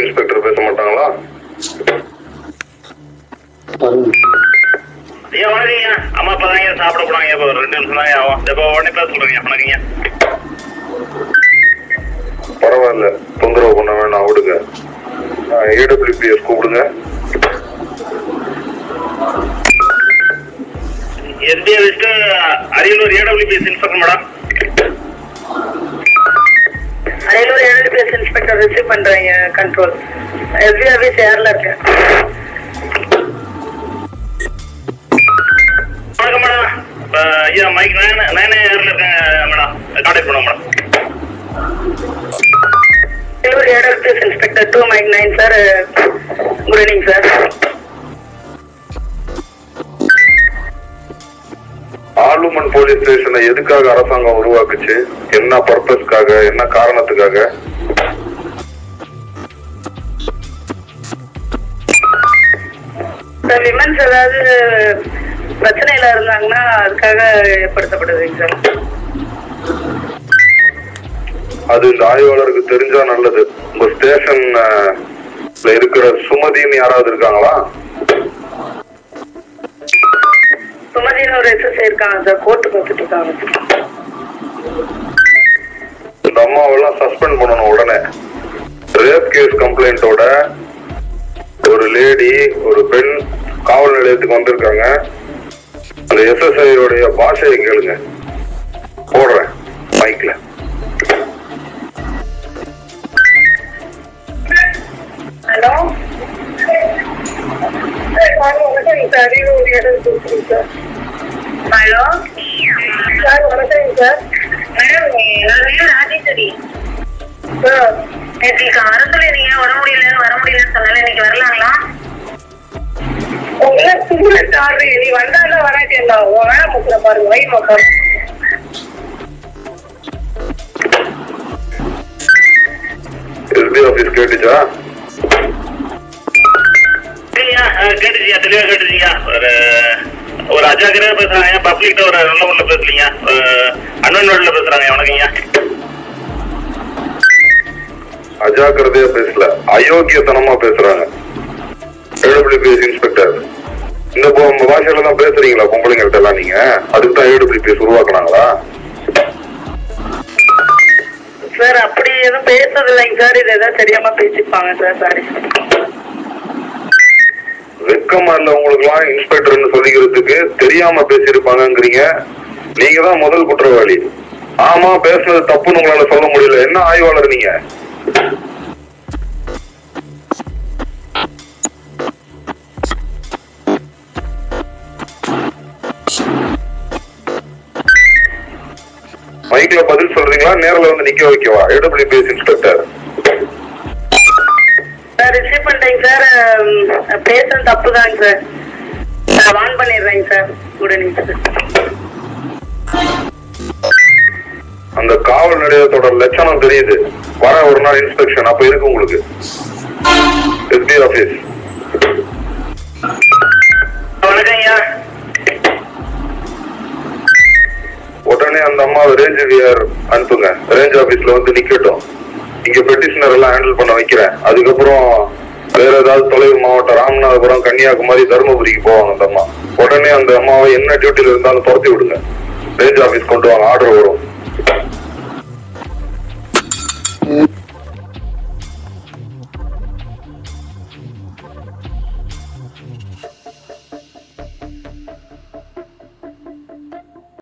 Inspector பேச மாட்டாங்களா? ஐயா வணக்கங்க. அம்மா இப்பதாங்க சாப்பிட போனாங்க. இப்போ 2 நிமிஷம் தாங்க ஆகும். இப்போ உடனே பேச சொல்றீங்க. வணக்கங்க. பரவாயில்ல, தொந்தரவு பண்ண வேணாம், விடுங்க. ஏடபிள்யூபிஎஸ் கூப்பிடுங்க. SBI list Ariyalur AWPS inspector madam. Ariyalur AWPS inspector receive பண்றீங்க கண்ட்ரோல். எஸ்பிஐ ஆஃபீஸ் ஏர்ல இருக்கேன். வணக்கம் மேடம். ஐயா மைக் 9 ஏர்ல இருக்கேன் மேடம். கான்டாக்ட் பண்ணுவோம் madam. Ariyalur AWPS inspector 2 mike 9 sir. Good evening sir. ஆலுமன் போலீஸ் ஸ்டேஷனை எதுக்காக அரசாங்கம் உருவாக்குச்சு? என்ன பர்பஸ்க்காக, என்ன காரணத்துக்காக? விமன்ஸ் ஏதாவது பிரச்சனையில இருந்தாங்கன்னா அதுக்காக ஏற்படுத்தப்படுதுங்க சார். அது இந்த ஆய்வாளருக்கு தெரிஞ்சா நல்லது. உங்க ஸ்டேஷன்ல இருக்கிற சுமதின்னு யாராவது இருக்காங்களா? சுமதினு ஒரு எஸ்எஸ்ஐ இருக்காங்க சார். கோர்ட்டுக்கு வந்துட்டு இருக்காங்க. இந்த அம்மாவெல்லாம் சஸ்பெண்ட் பண்ணணும் உடனே. ரேப் கேஸ் கம்ப்ளைண்டோட ஒரு லேடி, ஒரு பெண் காவல் நிலையத்துக்கு வந்திருக்காங்க. அந்த எஸ்எஸ்ஐயோடைய பாஷையை கேளுங்க. போடுறேன் மைக்ல. ஹலோ வணக்கம் sir. Ariyalur AWPS sir. Hello sir வணக்கம் சார். Madam Rajeswari sir. நேற்று அரசுல உடம்பு முடியலன்னு வர முடியலன்னு சொன்னால இன்னைக்கு வரலாங்களா? உங்களை சிங்கிள் ஆர்டர் நீ வந்தாலும் வராட்டி என்ன உன் வேலை முக்கிய பாருங்க. வை மக்கள் எஸ்பி ஆபீஸ் கேட்டுச்சா? கேட்டுச்சியா? தெளிவா கேட்டுச்சியா? ஒரு அஜாக்கிரதா பேசுறாங்க. பப்ளிக்ட ஒரு நல்ல முறையில் பேசலீங்க. அன்வன்ல பேசுறாங்க. வணக்கங்க. அஜாக்கிரதையா பேசல, அயோக்கியத்தனமா பேசுறாங்க. ஏடபிள்யூபிஎஸ் இன்ஸ்பெக்டர் இந்த பாஷையில தான் பேசுறீங்களா பொம்பளைங்கள்ட்ட எல்லாம்? நீங்க அதுக்கு தான் ஏடபிள்யூபிஎஸ் உருவாக்குனாங்களா? சார் அப்படி எதுவும் பேசுறது இல்லைங்க சார். இது எதாவது தெரியாம பேசிப்பாங்க சார். சாரி. வெக்கமா இல்ல உங்களுக்கு எல்லாம் இன்ஸ்பெக்டர்னு சொல்லிக்கிறதுக்கு? தெரியாம பேசியிருப்பாங்கிறீங்க. நீங்க தான் முதல் குற்றவாளி. ஆமா, பேசுனது தப்புன்னு உங்களால சொல்ல முடியல. என்ன ஆய்வாளர் நீங்க? மைக்ல பதில் சொல்றீங்களா? நேரில் வந்து நிக்க வைக்கவா? ஏடபிள்யூபிஎஸ் இன்ஸ்பெக்டர் சார் ரிசீவ் பண்றேங்க சார். பேசுறது தப்பு தாங்க சார். நான் வான் பண்ணிடுறேங்க சார். Good evening sir. அந்த காவல் நிலையத்தோட லட்சணம் தெரியுது. வர ஒரு நாள் இன்ஸ்பெக்ஷன் அப்ப இருக்கு உங்களுக்கு. SP office. வணக்கங்கய்யா. உடனே அந்த அம்மாவை ரேஞ்ச் விஆர் அனுப்புங்க. ரேஞ்ச் ஆபீஸ்ல வந்து நிக்கட்டும். இங்க பெட்டிஷனர் எல்லாம் ஹேண்டில் பண்ண வைக்கிறேன். அதுக்கப்புறம் வேற ஏதாவது தொலைவு மாவட்டம் ராமநாதபுரம், கன்னியாகுமரி, தருமபுரிக்கு போவாங்க அந்த அம்மா. உடனே அந்த அம்மாவை என்ன டியூட்டில இருந்தாலும் துரத்தி விடுங்க. ரேஞ்ச் ஆபீஸ் கொண்டு வாங்க. ஆர்டர் வரும்.